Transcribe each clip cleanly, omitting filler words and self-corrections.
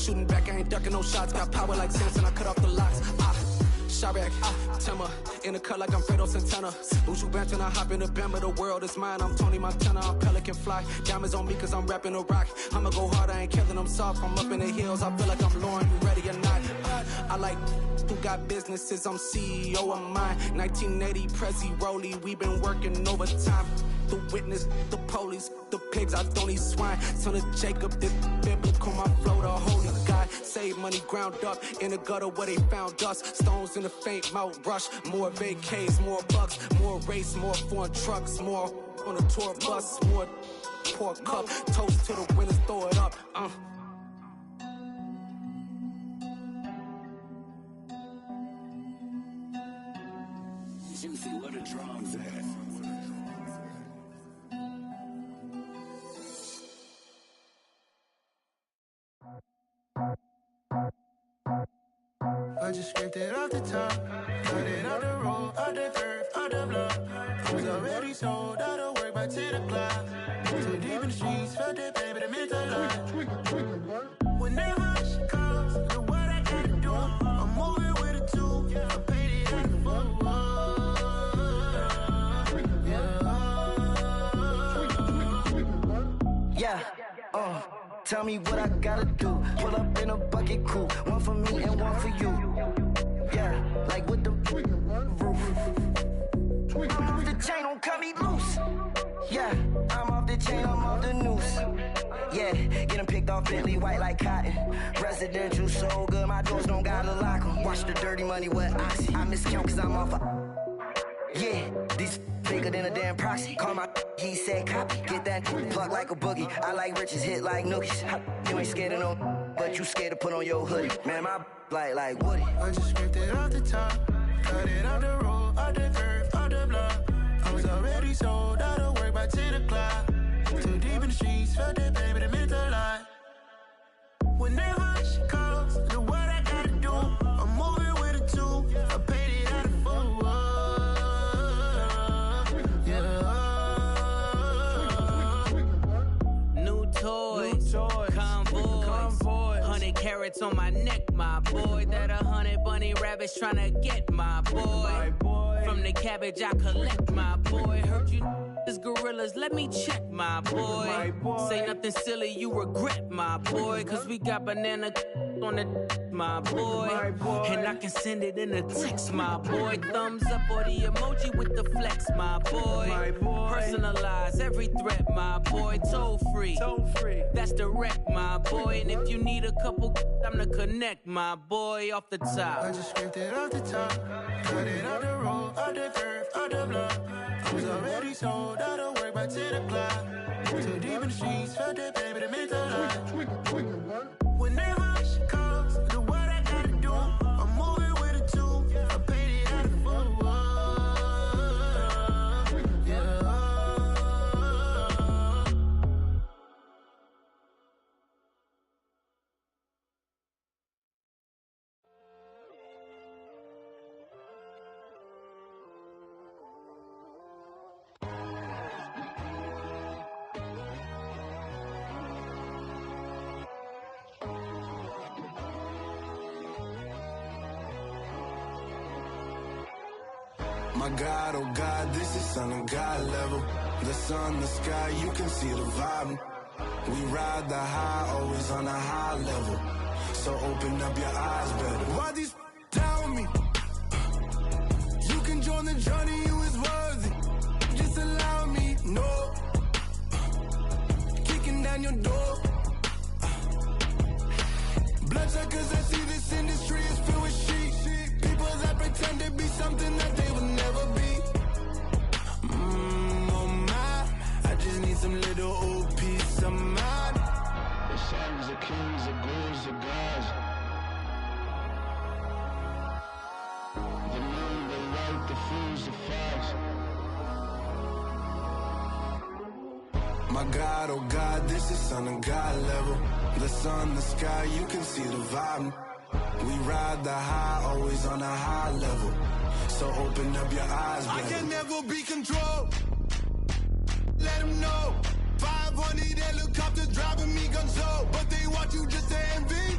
shooting back, I ain't ducking no shots. Got power like Samson, I cut off the locks. Sharek, Tema, in the cut like I'm Fredo Santana. Buju Banton, I hop in the Bama, the world is mine. I'm Tony Montana, I'm Pelican Fly. Diamonds on me cause I'm rapping a rock. I'ma go hard, I ain't killing them soft. I'm up in the hills, I feel like I'm Lauren, you ready or not? I like who got businesses, I'm CEO of mine. 1980, Prezi Rolly, we been working overtime. The witness, the police, the pigs, I don't eat swine. Son of Jacob, this biblical, my flow, the holy God. Save money ground up in the gutter where they found us. Stones in the faint Mount Rush. More vacays, more bucks, more race, more foreign trucks, more on a tour bus, more pour cup. Toast to the winners, throw it up. Juicy, where the drums at? I just scraped it off the top, cut it out the road, out the curve, out the block. I was already sold, out of work by 10 o'clock. Too deep in the streets, felt that baby, the mental lie. Whenever she calls, the what I gotta do, I'm moving with a two, I paid it out the full. Yeah, tell me what I gotta do. Pull up in a bucket coupe, one for me and one for you. Yeah, like with the roof. I'm off the chain, don't cut me loose. Yeah, I'm off the chain, I'm off the noose. Yeah, getting picked off Bentley white like cotton. Residential so good, my doors don't gotta lock 'em. Watch the dirty money with oxy. I miscount cause I'm off yeah, these bigger than a damn proxy. Call my he said copy. Get that plug like a boogie. I like riches, hit like nookies. You ain't scared of no, but you scared to put on your hoodie. Man, my like Woody. I just scraped it off the top, cut it out the road, out the curve, out the block. I was already sold, out of work by 10 o'clock. Too deep in the streets, felt that baby, the mental lie. Whenever she calls, the what I gotta do, I'm moving with a two, I paid it out of full. New toys, convoy, 100 carats on my neck, my boy. That 100 bunny rabbits tryna get my boy. From the cabbage I collect, my boy. Heard you is gorillas, let me check, my boy. Say nothing silly, you regret, my boy. Cause we got banana on the my boy. And I can send it in a text, my boy. Thumbs up or the emoji with the flex, my boy. Personalize every threat, my boy. Toll free, that's direct, my boy. And if you need a couple, I'm to connect, my boy, off the top. I just scraped it off the top, cut it out the road, out the curve, out the block. I was already sold, out of work by 10 o'clock. Too deep in the streets, felt that baby, the mental lie. Whenever she calls, the what I gotta do, I'm moving with a two, I paid it out of full. My God, oh God, this is Son of God level. The sun, the sky, you can see the vibe. We ride the high, always on a high level. So open up your eyes better. Why these tell me? You can join the journey, you is worthy. Just allow me, no. Kicking down your door. Bloodshot cause I see this industry is filled with sheep. People that pretend to be something that they will never be. Oh my, I just need some little old peace of mind. The sons of kings, the ghouls, the gods. The moon, the light, the fools, the fox. My God, oh God, this is Son of God level. The sun, the sky, you can see the vibe. We ride the high, always on a high level. So open up your eyes, baby. I can never be controlled. Let them know. 500 helicopters driving me gonzo. But they want you just to envy.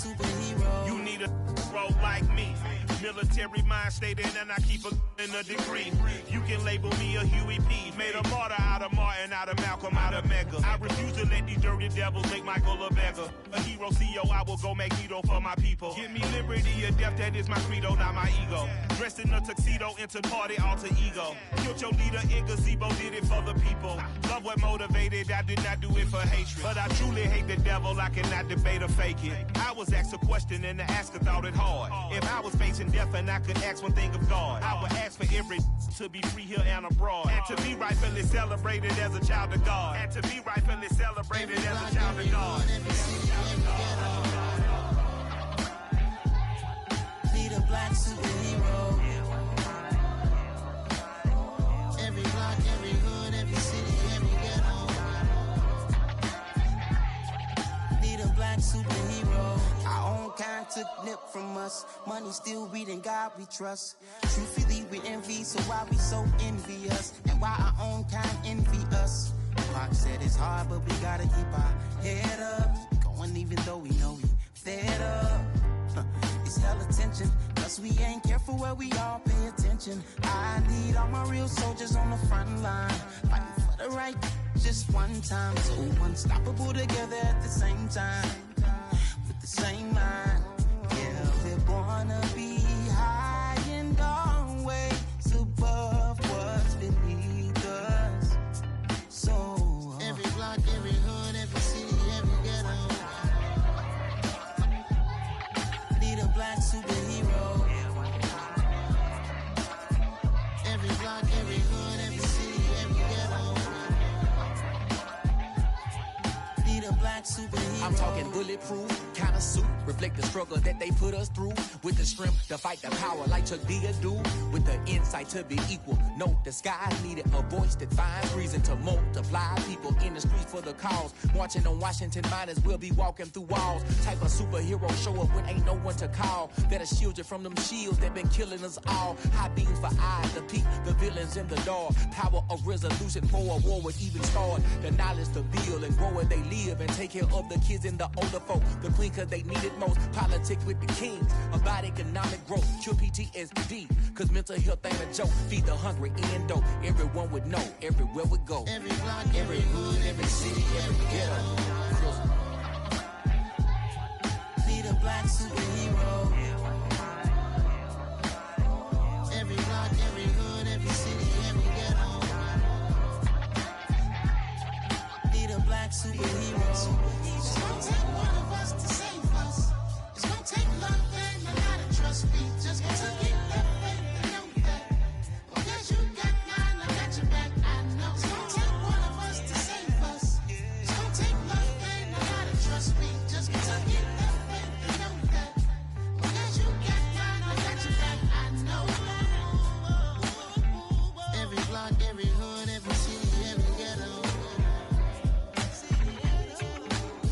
superhero. You need a role like me. Military mind stated, and I keep a degree. You can label me a Huey P. Made a martyr out of Martin, out of Malcolm, out of Mega. I refuse to let these dirty devils make Michael a beggar. A hero CEO, I will go Magneto for my people. Give me liberty or death, that is my credo, not my ego. Dressed in a tuxedo, into party, alter ego. Killed your leader in gazebo, did it for the people. Love what motivated, I did not do it for hatred. But I truly hate the devil, I cannot debate or fake it. I was asked a question and the asker thought it hard. If I was facing death and I could ask one thing of God, I would ask for every to be free here and abroad. And to be rightfully celebrated as a child of God. And to be rightfully celebrated as a child of God. Need a black superhero. Every block, every hood, every city, every ghetto. Need a black superhero. Our own kind took nip from us. Money still reading God we trust. Truthfully we envy, so why we so envious? And why our own kind envy us? Pac said it's hard, but we gotta keep our head up. Going even though we know we fed up. It's hella tension, plus we ain't careful where we all pay attention. I need all my real soldiers on the front line, fighting for the right just one time. So unstoppable together at the same time, with the same mind. Yeah, we're born to be high and always above what's beneath us. So every block, every hood, every city, every ghetto. Need a black superhero. Every block, every hood, every city, every ghetto. Need a black superhero. I'm talking bulletproof kind of suit, reflect the struggle that they put us through. With the strength to fight the power like Chuck D do. With the insight to be equal. No disguise needed, a voice that finds reason to multiply. People in the streets for the cause. Marching on Washington miners will be walking through walls. Type of superhero show up when ain't no one to call. That'll shield you from them shields that been killing us all. High beams for eyes to peek the villains in the dark. Power of resolution for a war would even start. The knowledge to build and grow where they live and take care of the kids and the older folk. The queen cause they need it most. Politics with the kings. About economic growth. Cure PTSD. Cause mental health ain't a joke. Feed the hungry and dope. Everyone would know. Everywhere we go. Every block, every hood, every city, every ghetto. Need a black superhero. Every block, every hood, every city, every ghetto. Need a black superhero. It's gonna take one of us to save us. It's gonna take love and a lot of trust. We just gotta get that faith and know that. Because you got mine, I got your back, I know. It's gonna take one of us to save us. It's gonna take love and a lot of trust. We just gotta get that faith and know that. Because you got mine, I got your back, I know. Every block, every hood, every city, every ghetto.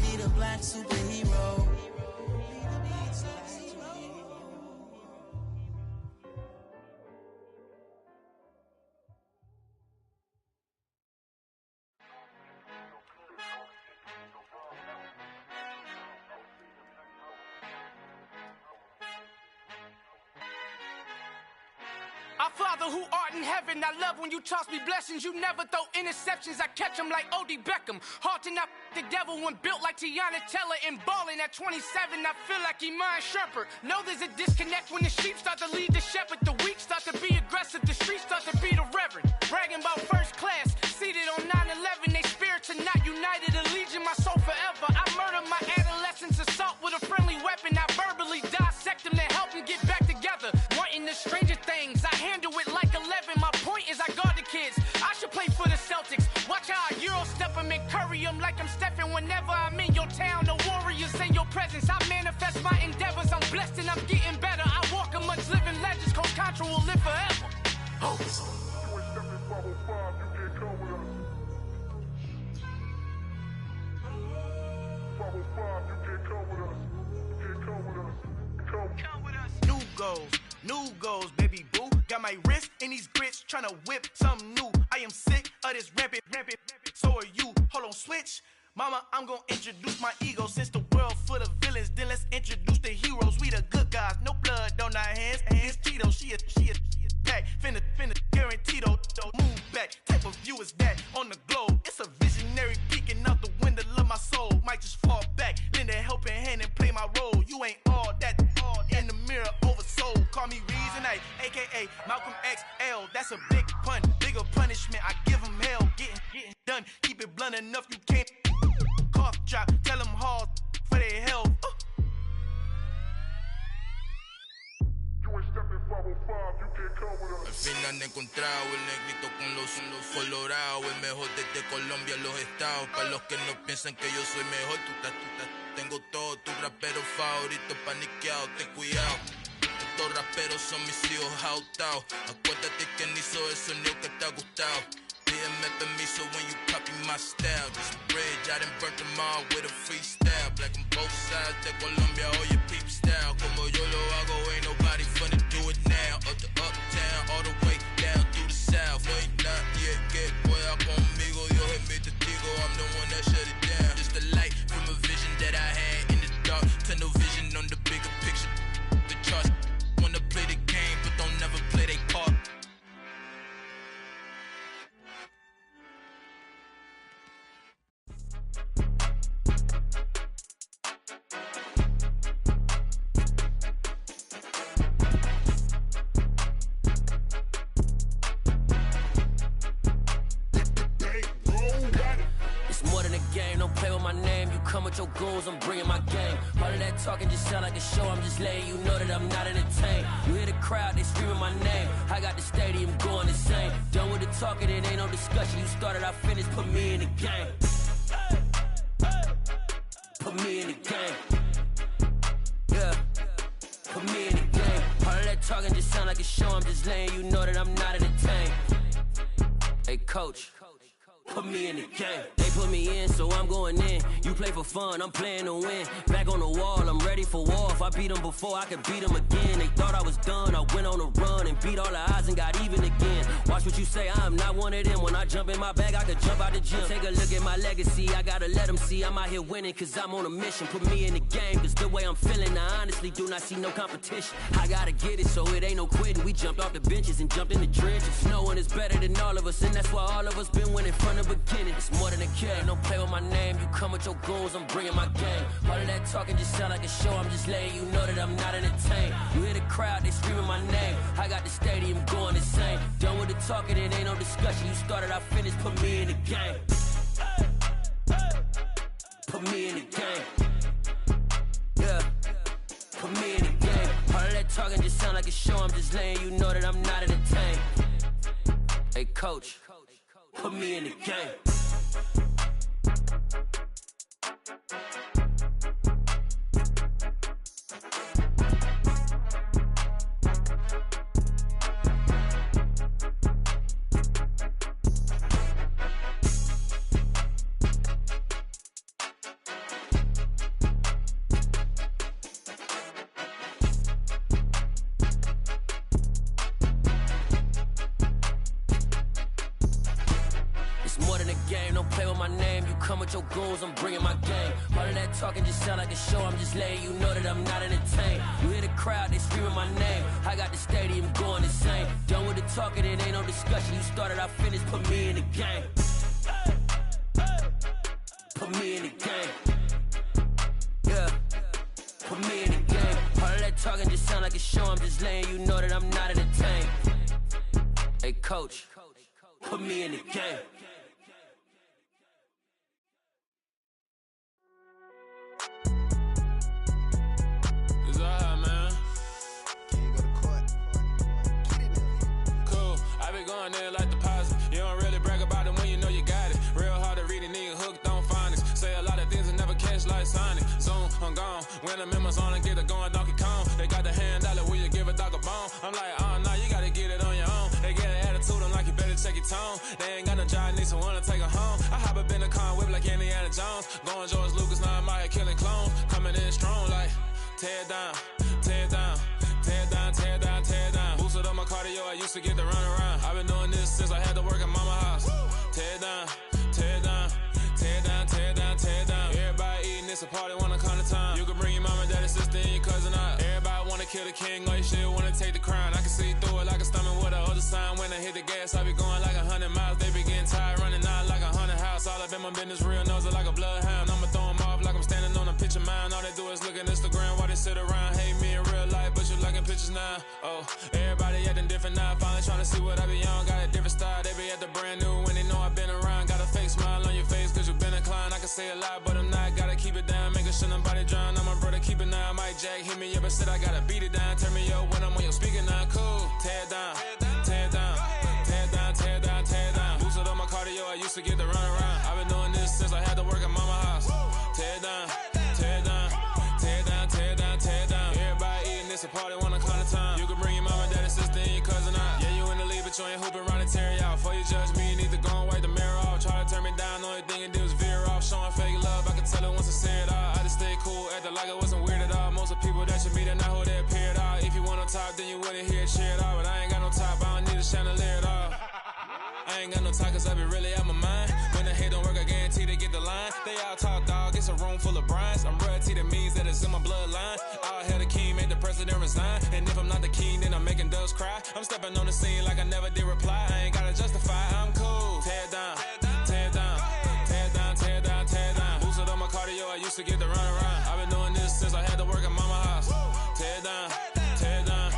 Need a black superhero. Our Father who art in heaven, I love when you toss me blessings. You never throw interceptions, I catch them like O.D. Beckham. Hard to not the devil when built like Tiana Teller and balling at 27, I feel like Iman Shumpert. Know there's a disconnect when the sheep start to lead the shepherd. The weak start to be aggressive, the streets start to be the reverend. Bragging about first class, seated on 9/11. They spirits are not united, a legion, my soul forever. I murder my adolescence, assault with a friendly weapon. I verbally dissect them to help them get back together. Wanting the stranger things, I handle it like 11. My point is I guard the kids. I should play for the Celtics. Watch how I Euro step them and curry them like I'm Stephen. Whenever I'm in your town, the Warriors in your presence. I manifest my endeavors. I'm blessed and I'm getting better. I walk amongst living legends. Coach Contra will live forever. Oh. New goals, baby boo. Got my wrist in these grits, tryna whip something new. I am sick of this rampant. So are you. Hold on, switch. Mama, I'm gonna introduce my ego. Since the world full of villains, then let's introduce call me Reason A, aka Malcolm XL. That's a big pun, bigger punishment. I give him hell, getting done. Keep it blunt enough, you can't cough drop. Tell them hard for their health. Al final he encontrado el negrito con los colorados, el mejor desde Colombia a los estados. Para los que no piensan que yo soy mejor, tengo todo, tu rapero favorito paniqueado, ten cuidado. Estos raperos son mis hijos jautados. Acuérdate que ni hizo el sonido que te ha gustado. Pídeme permiso when you copy my style. This bridge, I done burnt them all with a freestyle. Black on both sides de Colombia, oye peep style. Como yo lo hago, ain't nobody finna do it now. Up to uptown, all the way down through the south. No hay nadie que pueda conmigo, Dios es mi testigo. I'm the one that shut it down. Just the light from a vision that I had in the dark. Tunnel vision on the bigger picture. The charts wanna play the game, but don't never play their part. Come with your goons, I'm bringing my game. All of that talking just sound like a show, I'm just letting you know that I'm not entertained. You hear the crowd, they screaming my name. I got the stadium going insane. Done with the talking, it ain't no discussion. You started, I finished, put me in the game. Put me in the game. Yeah, put me in the game. All of that talking just sound like a show, I'm just letting you know that I'm not entertained. Hey coach, put me in the game. They put me in, so I'm going in. You play for fun, I'm playing to win. Back on the wall, I'm ready for war. If I beat them before, I could beat them again. They thought I was done, I went on a run and beat all the odds and got even again. Watch what you say, I'm not one of them. When I jump in my bag, I could jump out the gym. Take a look at my legacy, I gotta let them see I'm out here winning, cause I'm on a mission. Put me in the game, cause the way I'm feeling, I honestly do not see no competition. I gotta get it, so it ain't no quitting. We jumped off the benches and jumped in the trenches. No one is better than all of us, and that's why all of us been winning from the beginning. It's more than a kid, don't play with my name. You come with your goons, I'm bringing my game. All of that talking just sound like a show, I'm just letting you know that I'm not entertained. You hear the crowd, they screaming my name. I got the stadium going insane. Done with the talking, it ain't no discussion. You started, I finished, put me in the game. Put me in the game. Yeah, put me in the game. All of that talking just sound like a show, I'm just letting you know that I'm not entertained. Hey coach, put me in the game. Your goons, I'm bringing my game. All of that talking just sound like a show, I'm just letting you know that I'm not entertained. You hear the crowd, they screaming my name. I got the stadium going insane. Done with the talking, it ain't no discussion. You started, I finished, put me in the game. Put me in the game. Yeah, put me in the game. All of that talking just sound like a show, I'm just letting you know that I'm not entertained. Hey coach, put me in the game. Going there like deposit. You don't really brag about it when you know you got it. Real hard to read a nigga hooked on phonics. Say a lot of things and never catch like Sonic. Zoom, I'm gone. When I'm in my zone and get it going Donkey Kong. They got the $100, will you give a dog a bone? I'm like, oh no, you gotta get it on your own. They get an attitude, I'm like, you better check your tone. They ain't got no job, need someone to take her home. I hop up in the car and whip like Indiana Jones. Going George Lucas, now I'm out here killing clones. Coming in strong like, tear down, tear down. Tear down, tear down, tear down. Boosted up my cardio, I used to get to run around. I've been doing this since I had to work at mama house. Tear down, tear down, tear down, tear down, tear down. Everybody eating, it's a party, wanna come to time. You can bring your mama, daddy, sister, and your cousin out. Everybody wanna kill the king, or you shit wanna take the crown. I can see through it like a stomach with a other sign. When I hit the gas, I be going like 100 miles. They be getting tired, running out like 100 house. All up in my business, real nose like a bloodhound. I'ma throw them off like I'm standing on a picture mound. All they do is look at Instagram while they sit around. Hate me in real life, but you like in picture bitches now. Oh, everybody acting different now. Finally trying to see what I be on. Got a different style, they be at the brand new when they know I've been around. Got a fake smile on your face cause you been inclined. I can say a lot, but I'm not. Gotta keep it down, making sure nobody drown. I'm my brother, keep it now. Mike Jack hit me up and said I gotta beat it down. Turn me up when I'm on your speaker now. Cool, tear it down, tear it down, tear it down, tear it down, tear it down. Boosted on my cardio, I used to get to run around. I've been doing this since I had to work at mama house. Tear it down, tear it down, tear it down, tear it down, tear it down. Everybody eating this a party, one o'clock of time. You can bring your mama, daddy, sister, and your cousin out. Yeah, you in the league, but you ain't hooping around and tear out. Before you judge me, you need to go and wipe the mirror off. Try to turn me down, the only thing you did was veer off. Showing fake love, I can tell it once I see it all. I just stay cool, acting like I wasn't weird at all. Most of the people that you meet are not who they appear at all. If you want on top, then you wouldn't hear it cheer at all. But I ain't got no top, I don't need a chandelier at all. I ain't got no time cause I be really out my mind. When the hate don't work, I guarantee they get the line. They all talk dog, it's a room full of brines. I'm royalty, that means that it's in my bloodline. All hell the king, made the president resign. And if I'm not the king, then I'm making doves cry. I'm stepping on the scene like I never did reply. I ain't gotta justify, I'm cool. Tear it down, tear it down, tear it down, tear it down, tear it down. Boosted on my cardio, I used to get to run around. I've been doing this since I had to work at mama house. Tear it down, tear it down,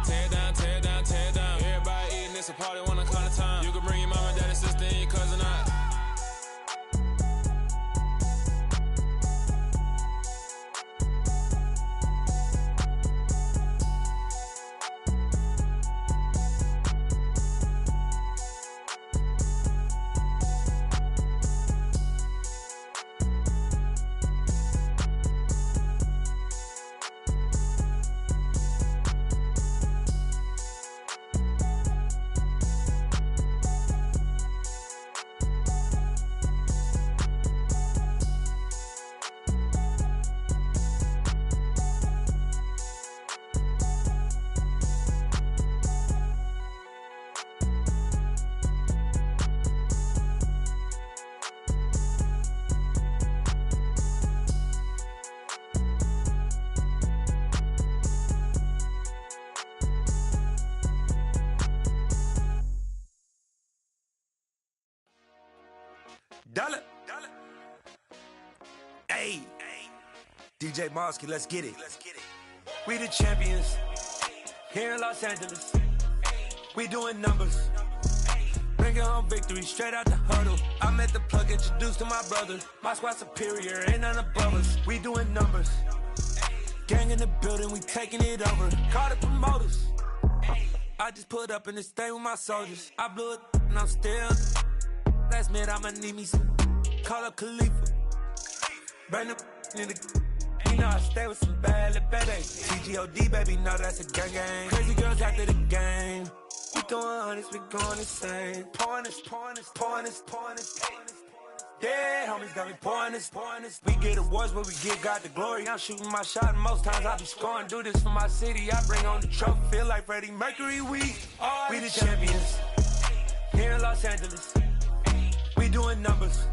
tear it down, tear it down, tear it down. Everybody eating this a party, 1 o'clock of time. You can bring your mama, daddy, sister, and your cousin out. Dollar. Hey, DJ Mosky, let's get it. We the champions here in Los Angeles. We doing numbers. Bringing home victory straight out the huddle. I'm at the plug, introduced to my brother. My squad superior, ain't none above us. We doing numbers. Gang in the building, we taking it over. Call the promoters. I just put up in this thing with my soldiers. I blew it and I'm still. Last minute, I'ma need me some. Call up Khalifa. Bring the in the. You know I stay with some bad little baby. TGOD, baby, know that's a gang gang. Crazy girls after the game. We throwing hundreds, we going insane. Pouring this. Yeah, homies got me pouring this. We get awards, but we give God the glory. I'm shooting my shot, and most times I be scoring. Do this for my city, I bring on the trophy. Feel like Freddie Mercury, we the champions. Here in Los Angeles. We doing numbers.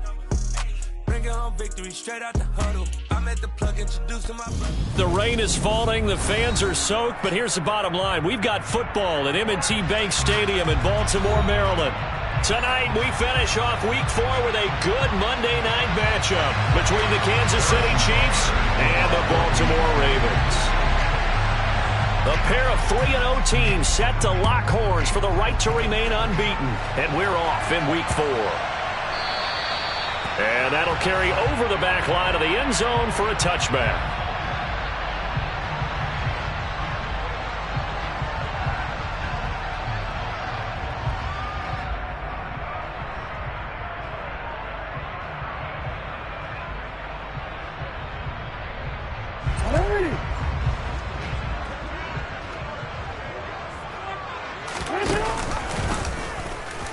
Bringing home victory straight out the huddle. I'm at the plug, introduced to my brother. The rain is falling, the fans are soaked, but here's the bottom line. We've got football at M&T Bank Stadium in Baltimore, Maryland. Tonight, we finish off Week 4 with a good Monday night matchup between the Kansas City Chiefs and the Baltimore Ravens. A pair of 3-0 teams set to lock horns for the right to remain unbeaten, and we're off in Week 4. And that'll carry over the back line of the end zone for a touchback.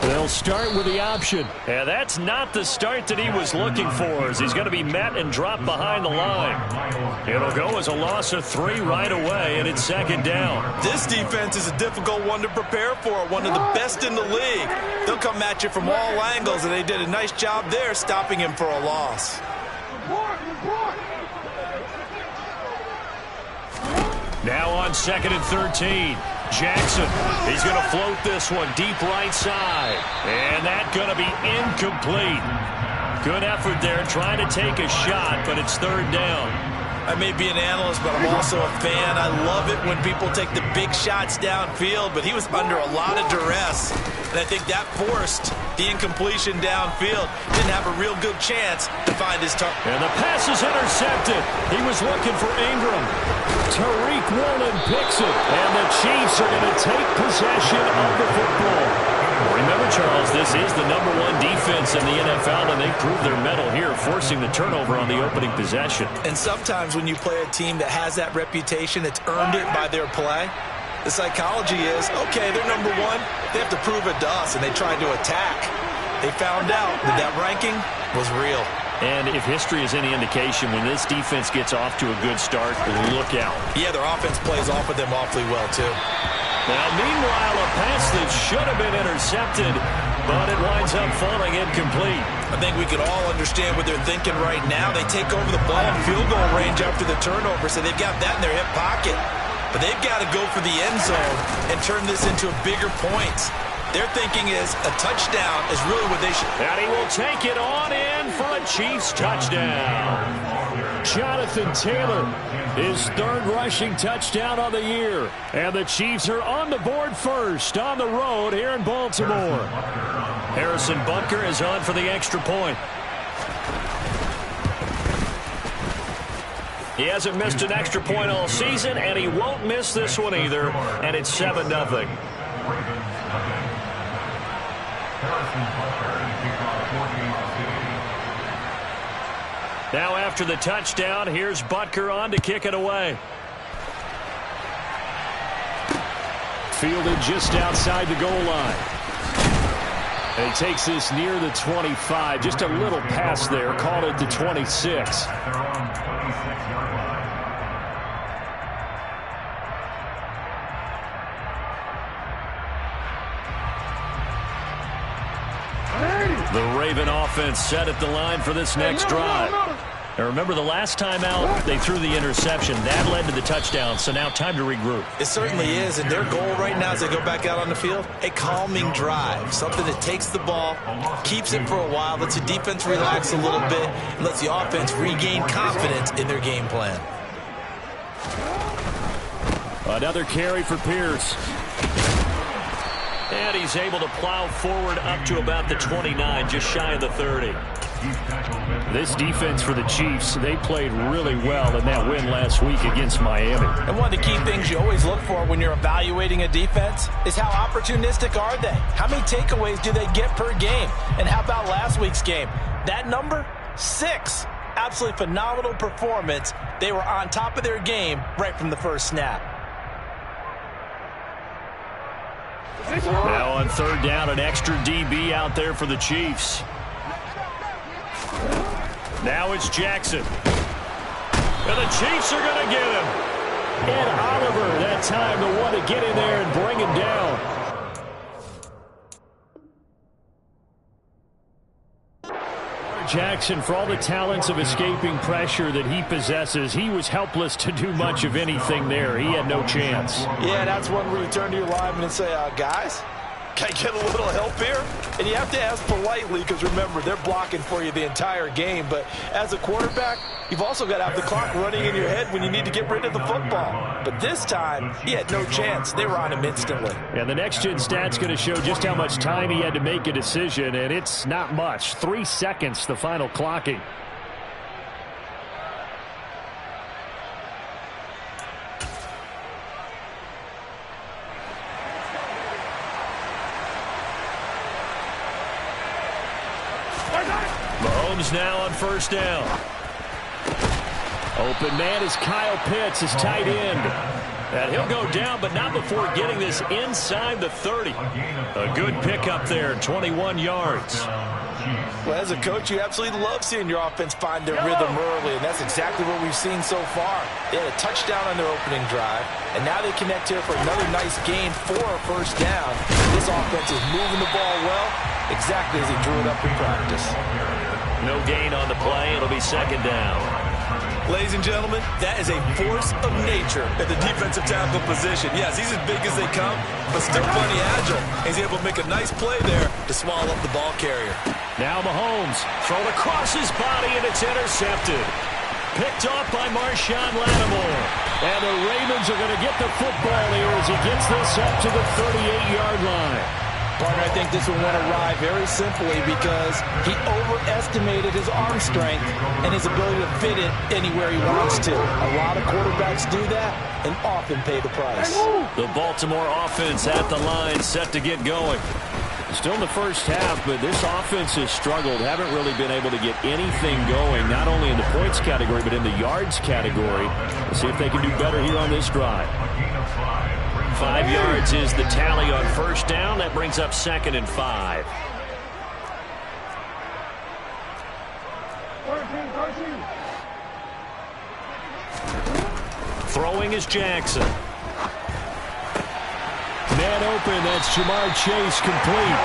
They'll start with the option. And that's not the start that he was looking for, as he's going to be met and dropped behind the line. It'll go as a loss of 3 right away, and it's second down. This defense is a difficult one to prepare for, one of the best in the league. They'll come at you from all angles, and they did a nice job there stopping him for a loss. Now on 2nd and 13. Jackson, he's going to float this one deep right side. And that's going to be incomplete. Good effort there trying to take a shot, but it's third down. I may be an analyst, but I'm also a fan. I love it when people take the big shots downfield, but he was under a lot of duress, and I think that forced the incompletion downfield. Didn't have a real good chance to find his target. And the pass is intercepted. He was looking for Ingram. Tariq Woolen picks it, and the Chiefs are going to take possession of the football. Remember, Charles, this is the #1 defense in the NFL, and they proved their mettle here, forcing the turnover on the opening possession. And sometimes when you play a team that has that reputation, it's earned it by their play. The psychology is, okay, they're #1. They have to prove it to us, and they tried to attack. They found out that that ranking was real. And if history is any indication, when this defense gets off to a good start, look out. Yeah, their offense plays off of them awfully well, too. Now, meanwhile, a pass that should have been intercepted, but it winds up falling incomplete. I think we could all understand what they're thinking right now. They take over the ball in field goal range after the turnover, so they've got that in their hip pocket. But they've got to go for the end zone and turn this into bigger points. Their thinking is a touchdown is really what they should. And he will take it on in for a Chiefs touchdown. Jonathan Taylor, his third rushing touchdown of the year. And the Chiefs are on the board first on the road here in Baltimore. Harrison Butker is on for the extra point. He hasn't missed an extra point all season, and he won't miss this one either. And it's 7-0. Now after the touchdown, here's Butker on to kick it away. Fielded just outside the goal line. And he takes this near the 25. Just a little pass there. Called it the 26. The Raven offense set at the line for this next drive. Now remember, the last time out, they threw the interception. That led to the touchdown, so now time to regroup. It certainly is, and their goal right now as they go back out on the field, a calming drive, something that takes the ball, keeps it for a while, lets the defense relax a little bit, and lets the offense regain confidence in their game plan. Another carry for Pierce. And he's able to plow forward up to about the 29, just shy of the 30. This defense for the Chiefs, they played really well in that win last week against Miami. And one of the key things you always look for when you're evaluating a defense is how opportunistic are they? How many takeaways do they get per game? And how about last week's game? That number, 6. Absolutely phenomenal performance. They were on top of their game right from the first snap. Now on third down, an extra DB out there for the Chiefs. Now it's Jackson. And the Chiefs are going to get him. Ed Oliver, that time, the one to get in there and bring him down. Jackson, for all the talents of escaping pressure that he possesses, he was helpless to do much of anything there. He had no chance. Yeah, that's one where you turn to your lineman and say, guys, can I get a little help here? And you have to ask politely because, remember, they're blocking for you the entire game. But as a quarterback, you've also got to have the clock running in your head when you need to get rid of the football. But this time, he had no chance. They were on him instantly. And the next-gen stat's going to show just how much time he had to make a decision, and it's not much. 3 seconds, the final clocking. Mahomes now on first down. Open man is Kyle Pitts, his tight end. And he'll go down, but not before getting this inside the 30. A good pickup there, 21 yards. Well, as a coach, you absolutely love seeing your offense find their rhythm early, and that's exactly what we've seen so far. They had a touchdown on their opening drive, and now they connect here for another nice gain for a first down. This offense is moving the ball well, exactly as he drew it up in practice. No gain on the play. It'll be second down. Ladies and gentlemen, that is a force of nature at the defensive tackle position. Yes, he's as big as they come, but still plenty agile. He's able to make a nice play there to swallow up the ball carrier. Now Mahomes thrown across his body, and it's intercepted. Picked off by Marshawn Lattimore. And the Ravens are going to get the football here as he gets this up to the 38-yard line. Partner, I think this one went awry very simply because he overestimated his arm strength and his ability to fit it anywhere he wants to. A lot of quarterbacks do that and often pay the price. The Baltimore offense at the line, set to get going. Still in the first half, but this offense has struggled. Haven't really been able to get anything going, not only in the points category, but in the yards category. Let's see if they can do better here on this drive. 5 yards is the tally on first down. That brings up 2nd and 5. Throwing is Jackson. Man open, that's Jamar Chase, complete.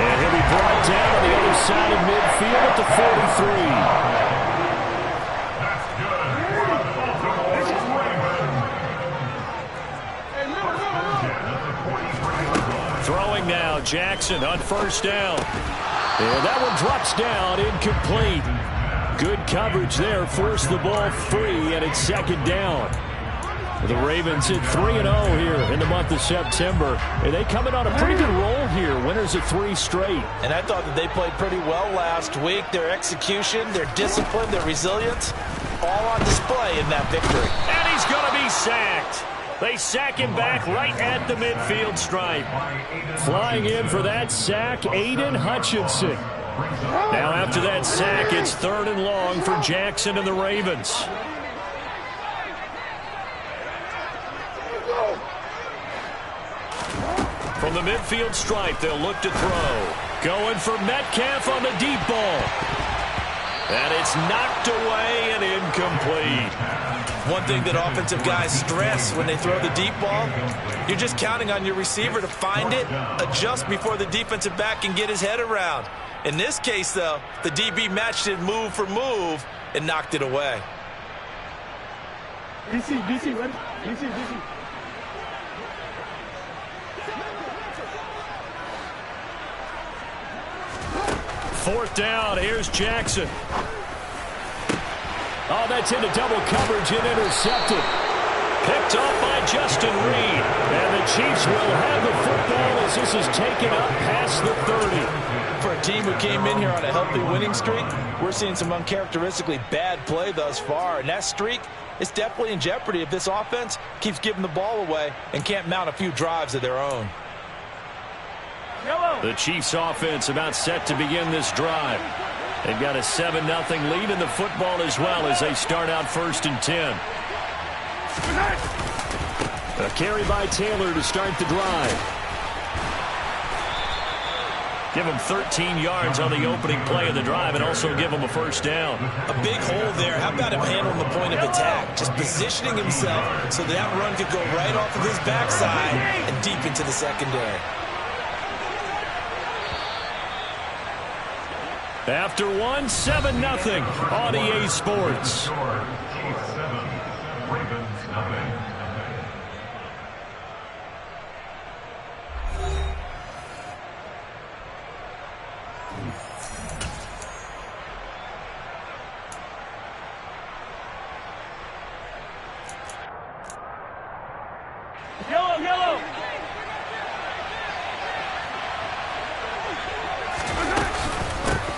And he'll be brought down on the other side of midfield at the 43. Throwing now, Jackson on first down. And that one drops down, incomplete. Good coverage there, forced the ball free, and it's 2nd down. The Ravens hit 3-0 here in the month of September. And they coming on a pretty good roll here. Winners of 3 straight. And I thought that they played pretty well last week. Their execution, their discipline, their resilience, all on display in that victory. And he's going to be sacked. They sack him back right at the midfield stripe. Flying in for that sack, Aiden Hutchinson. Now after that sack, it's 3rd and long for Jackson and the Ravens. From the midfield stripe, they'll look to throw. Going for Metcalf on the deep ball. And it's knocked away and incomplete. One thing that offensive guys stress when they throw the deep ball, you're just counting on your receiver to find it, adjust before the defensive back can get his head around. In this case, though, the DB matched it move for move and knocked it away. DC, ready? DC. 4th down, here's Jackson. Oh, that's into double coverage and intercepted. Picked off by Justin Reed. And the Chiefs will have the football as this is taken up past the 30. For a team who came in here on a healthy winning streak, we're seeing some uncharacteristically bad play thus far. And that streak is definitely in jeopardy if this offense keeps giving the ball away and can't mount a few drives of their own. The Chiefs offense about set to begin this drive. They've got a 7-0 lead in the football as well as they start out 1st and 10. A carry by Taylor to start the drive. Give him 13 yards on the opening play of the drive and also give him a 1st down. A big hole there. How about him handling the point of attack? Just positioning himself so that run could go right off of his backside and deep into the secondary. After 7-0 on EA Sports. Yellow.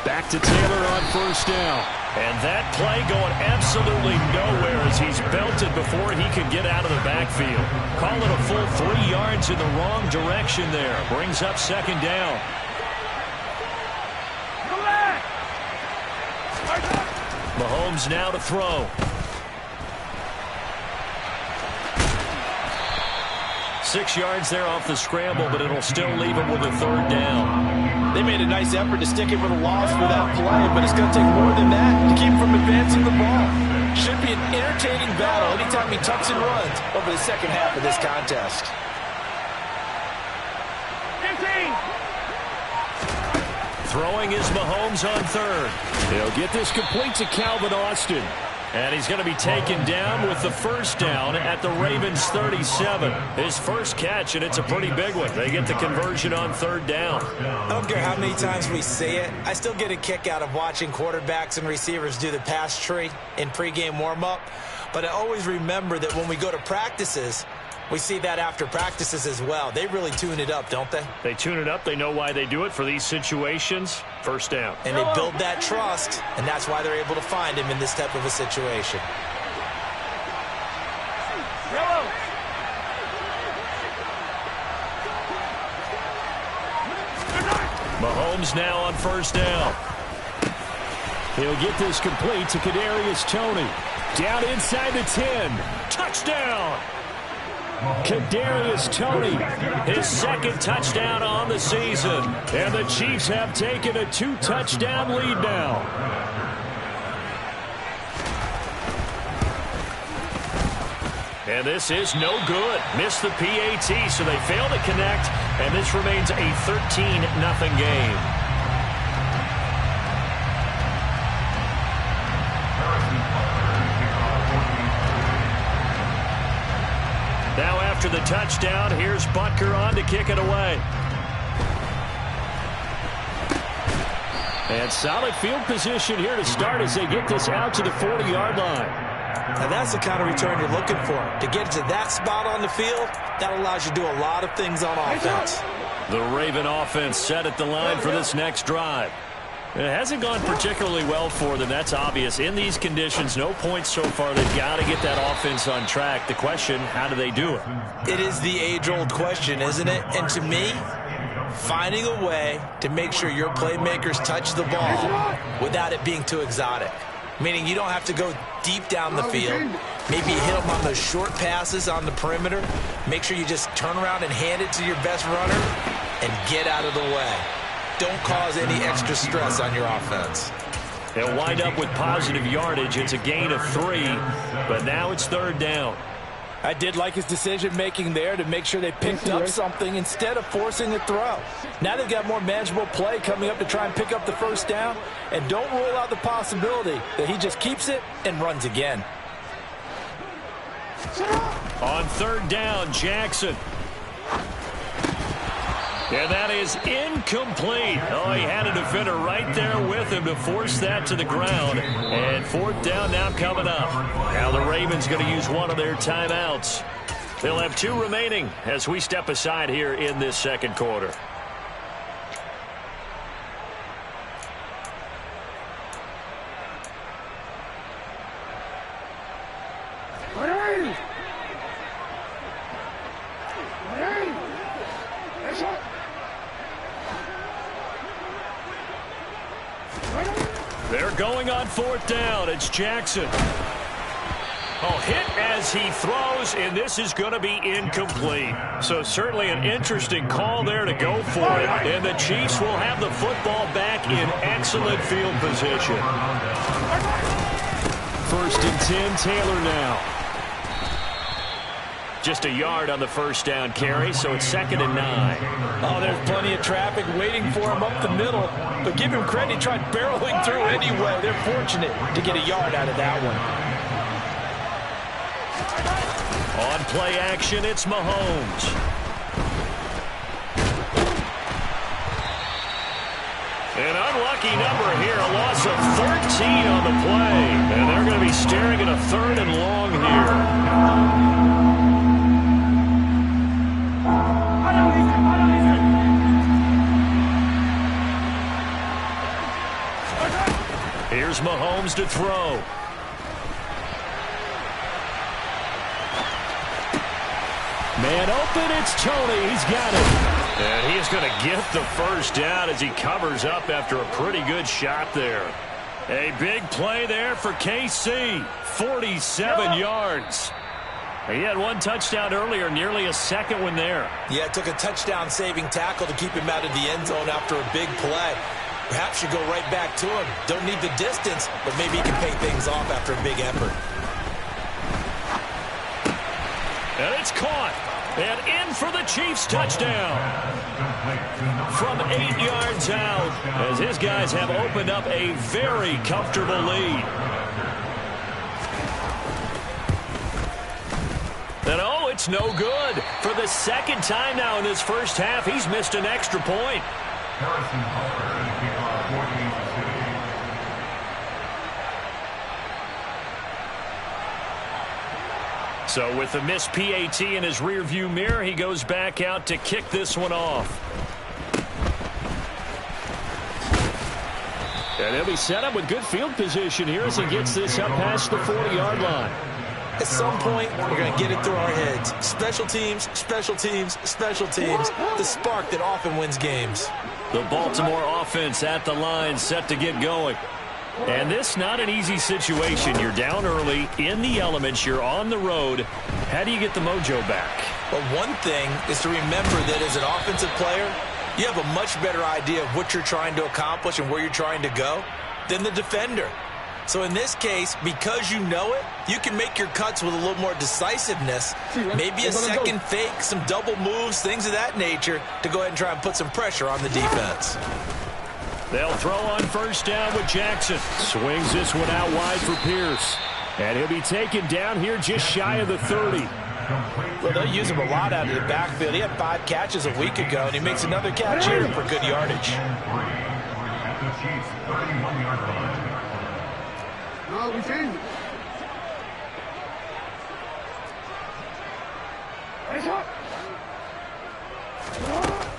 Back to Taylor on 1st down. And that play going absolutely nowhere as he's belted before he could get out of the backfield. Call it a full 3 yards in the wrong direction there. Brings up 2nd down. Mahomes now to throw. 6 yards there off the scramble, but it'll still leave him with a 3rd down. They made a nice effort to stick it with a loss for that play, but it's going to take more than that to keep him from advancing the ball. Should be an entertaining battle anytime he tucks and runs over the second half of this contest. 15. Throwing is Mahomes on 3rd. He'll get this complete to Calvin Austin. And he's going to be taken down with the first down at the Ravens 37. His first catch, and it's a pretty big one. They get the conversion on third down. I don't care how many times we see it. I still get a kick out of watching quarterbacks and receivers do the pass tree in pregame warm-up. But I always remember that when we go to practices, we see that after practices as well. They really tune it up, don't they? They tune it up. They know why they do it for these situations. First down. And they build that trust, and that's why they're able to find him in this type of a situation. Mahomes now on first down. He'll get this complete to Kadarius Toney. Down inside the 10. Touchdown! Kadarius Toney, his second touchdown on the season. And the Chiefs have taken a 2-touchdown lead now. And this is no good. Missed the PAT, so they fail to connect. And this remains a 13-0 game. Now after the touchdown, here's Butker on to kick it away. And solid field position here to start as they get this out to the 40-yard line. Now that's the kind of return you're looking for. To get to that spot on the field, that allows you to do a lot of things on offense. The Raven offense set at the line for this next drive. It hasn't gone particularly well for them. That's obvious. In these conditions, no points so far. They've got to get that offense on track. The question, how do they do it? It is the age-old question, isn't it? And to me, finding a way to make sure your playmakers touch the ball without it being too exotic. Meaning you don't have to go deep down the field. Maybe you hit them on those short passes on the perimeter. Make sure you just turn around and hand it to your best runner and get out of the way. Don't cause any extra stress on your offense. They'll wind up with positive yardage. It's a gain of 3, but now it's third down. I did like his decision-making there to make sure they picked up something instead of forcing a throw. Now they've got more manageable play coming up to try and pick up the first down, and don't rule out the possibility that he just keeps it and runs again. On third down, Jackson. And that is incomplete. Oh, he had a defender right there with him to force that to the ground. And fourth down now coming up. Now the Ravens going to use one of their timeouts. They'll have 2 remaining as we step aside here in this second quarter. They're going on fourth down. It's Jackson. Oh, hit as he throws, and this is going to be incomplete. So certainly an interesting call there to go for it. And the Chiefs will have the football back in excellent field position. First and 10, Taylor now. Just a yard on the first down carry, so it's second and 9. Oh, there's plenty of traffic waiting for him up the middle. But give him credit, he tried barreling through anyway. They're fortunate to get a yard out of that one. On play action, it's Mahomes. An unlucky number here, a loss of 13 on the play. And they're going to be staring at a third and long here. Here's Mahomes to throw. Man open, it's Toney. He's got it. And he is going to get the first down as he covers up after a pretty good shot there. A big play there for KC. 47 yards. He had one touchdown earlier, nearly a second one there. Yeah, it took a touchdown-saving tackle to keep him out of the end zone after a big play. Perhaps you go right back to him. Don't need the distance, but maybe he can pay things off after a big effort. And it's caught. And in for the Chiefs touchdown. From 8 yards out, as his guys have opened up a very comfortable lead. it's no good. For the second time now in this first half, he's missed an extra point. Harrison Butler is kickoff 14-6. So with the missed PAT in his rearview mirror, he goes back out to kick this one off. And he'll be set up with good field position here as he gets this up past the 40-yard line. At some point, we're going to get it through our heads. Special teams, special teams, special teams. The spark that often wins games. The Baltimore offense at the line, set to get going. And this not an easy situation. You're down early, in the elements, you're on the road. How do you get the mojo back? Well, one thing is to remember that as an offensive player, you have a much better idea of what you're trying to accomplish and where you're trying to go than the defender. So in this case, because you know it, you can make your cuts with a little more decisiveness, maybe a second fake, some double moves, things of that nature, to go ahead and try and put some pressure on the defense. They'll throw on first down with Jackson. Swings this one out wide for Pierce. And he'll be taken down here just shy of the 30. Well, they'll use him a lot out of the backfield. He had 5 catches a week ago, and he makes another catch here for good yardage. No, we changed it.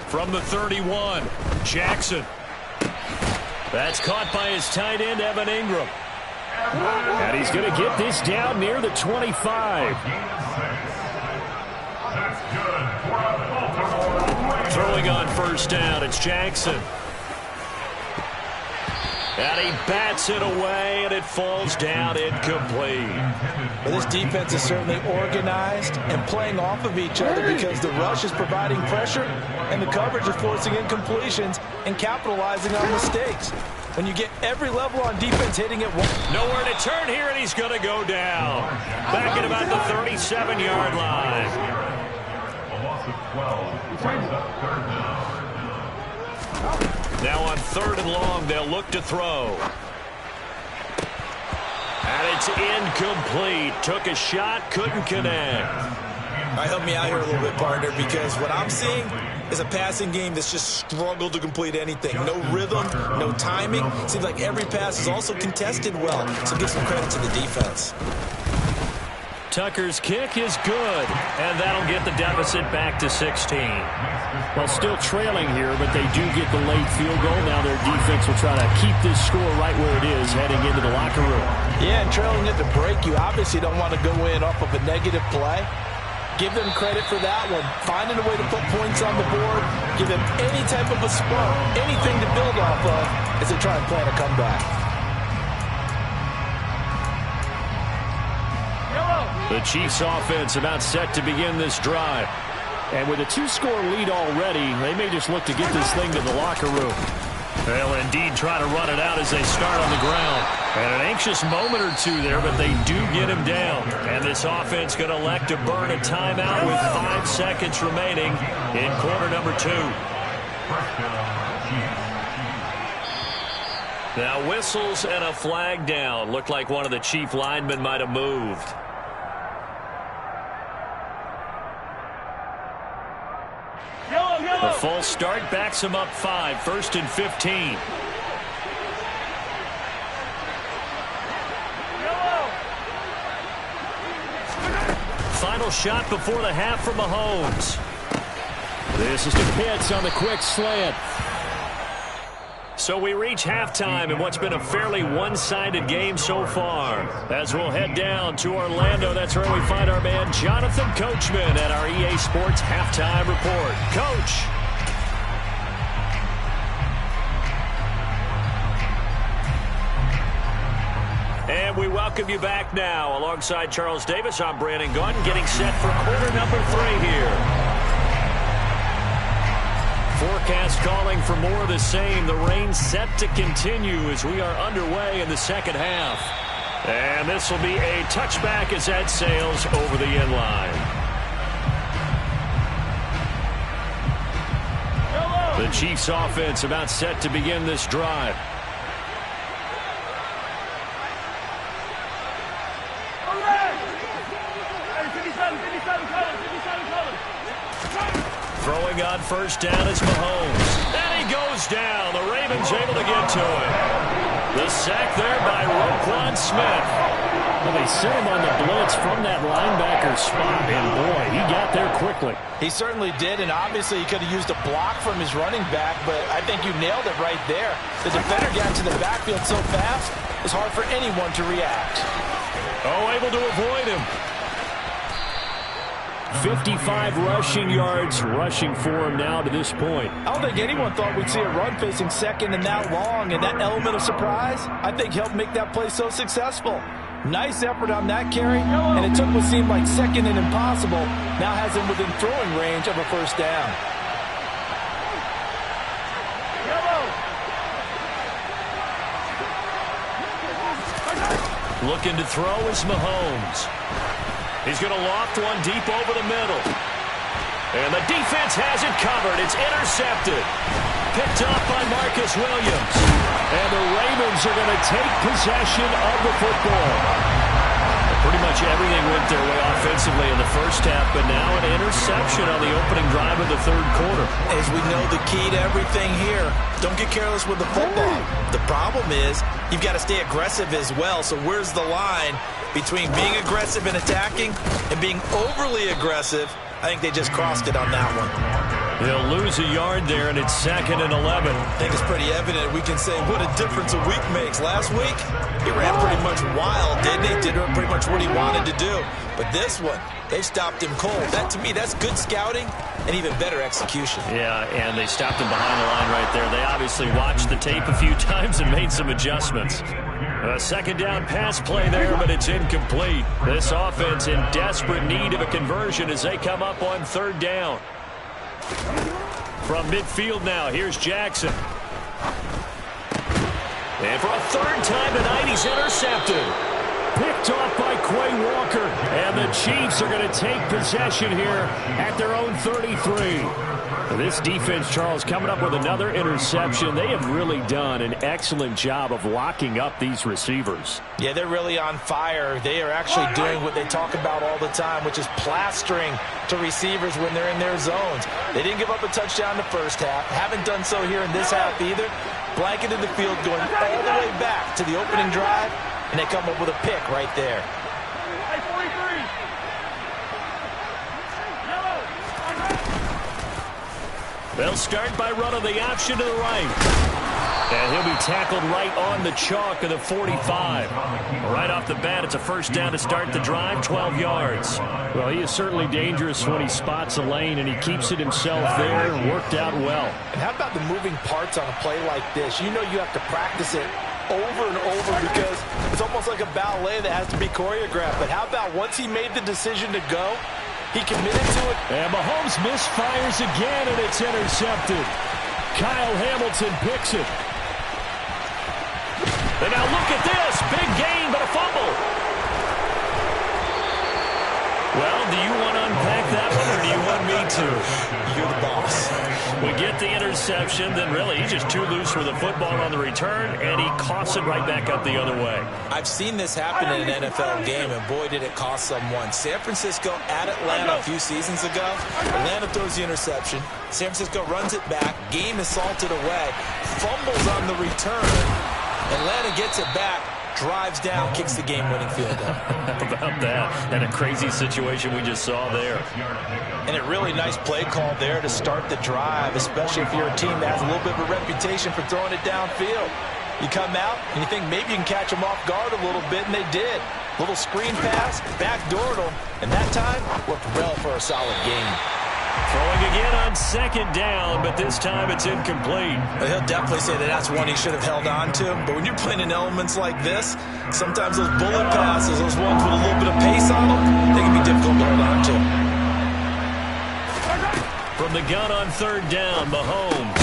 From the 31, Jackson. That's caught by his tight end, Evan Ingram. And he's going to get this down near the 25. Throwing on first down, it's Jackson. And he bats it away, and it falls down incomplete. Well, this defense is certainly organized and playing off of each other because the rush is providing pressure and the coverage is forcing incompletions and capitalizing on mistakes. When you get every level on defense hitting it. Nowhere to turn here, and he's going to go down. Back at about the 37-yard line. A loss of 12. Brings up third down. Now on 3rd and long, they'll look to throw. And it's incomplete. Took a shot, couldn't connect. All right, help me out here a little bit, partner, because what I'm seeing is a passing game that's just struggled to complete anything. No rhythm, no timing. Seems like every pass is also contested well, so give some credit to the defense. Tucker's kick is good, and that'll get the deficit back to 16. Well, still trailing here, but they do get the late field goal. Now their defense will try to keep this score right where it is heading into the locker room. Yeah, and trailing at the break, you obviously don't want to go in off of a negative play. Give them credit for that one. Finding a way to put points on the board. Give them any type of a spark, anything to build off of as they try and plan a comeback. The Chiefs offense about set to begin this drive. And with a 2-score lead already, they may just look to get this thing to the locker room. They'll indeed try to run it out as they start on the ground. And an anxious moment or two there, but they do get him down. And this offense going to elect to burn a timeout with 5 seconds remaining in quarter number 2. Now whistles and a flag down. Looked like one of the Chief linemen might have moved. The false start backs him up 5, 1st and 15. Final shot before the half from Mahomes. This is to Pitts on the quick slant. So we reach halftime in what's been a fairly one-sided game so far. As we'll head down to Orlando, that's where we find our man Jonathan Coachman at our EA Sports Halftime Report. Coach. And we welcome you back now. Alongside Charles Davis, I'm Brandon Gaudin, getting set for quarter number 3 here. Forecast calling for more of the same. The rain set to continue as we are underway in the second half. And this will be a touchback as that sails over the end line. The Chiefs offense about set to begin this drive. Throwing on first down is Mahomes. And he goes down. The Ravens able to get to him. The sack there by Roquan Smith. Well, they sent him on the blitz from that linebacker spot, and boy, he got there quickly. He certainly did, and obviously he could have used a block from his running back, but I think you nailed it right there. The defender got to the backfield so fast, it was hard for anyone to react. Oh, able to avoid him. 55 rushing yards rushing for him now to this point. I don't think anyone thought we'd see a run facing second and that long, and that element of surprise, I think, helped make that play so successful. Nice effort on that carry, and it took what seemed like second and impossible, now has him within throwing range of a first down. Looking to throw is Mahomes. He's going to loft one deep over the middle. And the defense has it covered. It's intercepted. Picked off by Marcus Williams. And the Ravens are going to take possession of the football. Pretty much everything went their way offensively in the first half, but now an interception on the opening drive of the third quarter. As we know, the key to everything here, don't get careless with the football. The problem is you've got to stay aggressive as well. So where's the line between being aggressive and attacking and being overly aggressive? I think they just crossed it on that one. They'll lose a yard there, and it's 2nd and 11. I think it's pretty evident. We can say what a difference a week makes. Last week, he ran pretty much wild, didn't he? Did pretty much what he wanted to do. But this one, they stopped him cold. That, to me, that's good scouting and even better execution. Yeah, and they stopped him behind the line right there. They obviously watched the tape a few times and made some adjustments. A second down pass play there, but it's incomplete. This offense in desperate need of a conversion as they come up on third down. From midfield now, here's Jackson. And for a third time tonight, he's intercepted. Picked off by Quay Walker. And the Chiefs are going to take possession here at their own 33. This defense, Charles, coming up with another interception. They have really done an excellent job of locking up these receivers. Yeah, they're really on fire. They are actually doing what they talk about all the time, which is plastering to receivers when they're in their zones. They didn't give up a touchdown in the first half. Haven't done so here in this half either. Blanketed the field going all the way back to the opening drive, and they come up with a pick right there. They'll start by running the option to the right. And he'll be tackled right on the chalk of the 45. Right off the bat, it's a first down to start the drive, 12 yards. Well, he is certainly dangerous when he spots a lane, and he keeps it himself there. Worked out well. And how about the moving parts on a play like this? You know you have to practice it over and over because it's almost like a ballet that has to be choreographed. But how about once he made the decision to go, he committed to it. And Mahomes misfires again, and it's intercepted. Kyle Hamilton picks it. And now look at this. Big gain, but a fumble. Well, do you want to unpack that one, or do you want me to? You're the boss. We get the interception, then really he's just too loose with the football on the return, and he coughs it right back up the other way. I've seen this happen in an NFL game, and boy, did it cost someone. San Francisco at Atlanta a few seasons ago. Atlanta throws the interception. San Francisco runs it back. Game is salted away. Fumbles on the return. Atlanta gets it back. Drives down, kicks the game-winning field goal. How about that? And a crazy situation we just saw there. And a really nice play call there to start the drive, especially if you're a team that has a little bit of a reputation for throwing it downfield. You come out and you think maybe you can catch them off guard a little bit, and they did. Little screen pass, backdoored them, and that time worked well for a solid game. Throwing again on second down, but this time it's incomplete. Well, he'll definitely say that that's one he should have held on to. But when you're playing in elements like this, sometimes those bullet passes, those ones with a little bit of pace on them, they can be difficult to hold on to. From the gun on third down, Mahomes.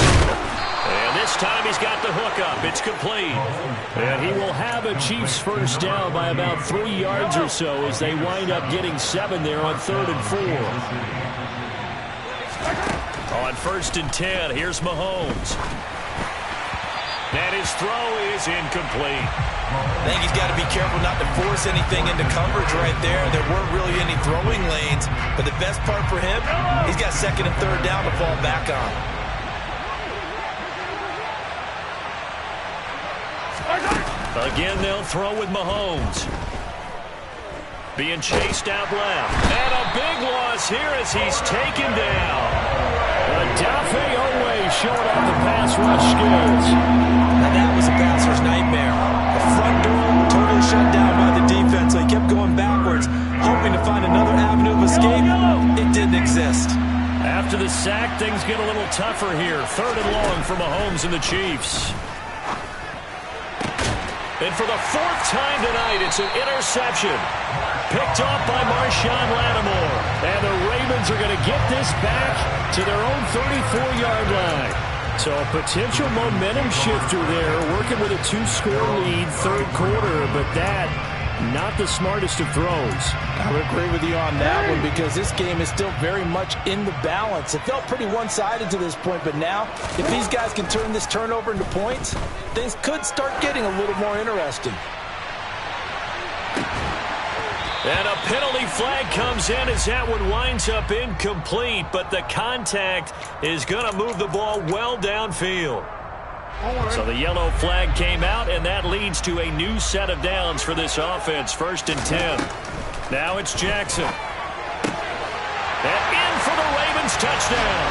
And this time he's got the hook up. It's complete. And he will have a Chiefs first down by about 3 yards or so as they wind up getting 7 there on 3rd and 4. On 1st and 10, here's Mahomes. And his throw is incomplete. I think he's got to be careful not to force anything into coverage right there. There weren't really any throwing lanes, but the best part for him, he's got second and third down to fall back on. Again, they'll throw with Mahomes. Being chased out left. And a big loss here as he's taken down. Odafe Oweh showing off the pass rush skills. And that was a passer's nightmare. The front door totally shut down by the defense, so he kept going backwards, hoping to find another avenue of escape. It didn't exist. After the sack, things get a little tougher here. Third and long for Mahomes and the Chiefs. And for the fourth time tonight, it's an interception. Picked off by Marshawn Lattimore. And the Ravens are going to get this back to their own 34-yard line. So a potential momentum shifter there, working with a 2-score lead, third quarter, but that, not the smartest of throws. I would agree with you on that one because this game is still very much in the balance. It felt pretty one-sided to this point, but now, if these guys can turn this turnover into points, things could start getting a little more interesting. And a penalty flag comes in as that one winds up incomplete, but the contact is going to move the ball well downfield. So the yellow flag came out, and that leads to a new set of downs for this offense. 1st and 10. Now it's Jackson. And in for the Ravens touchdown.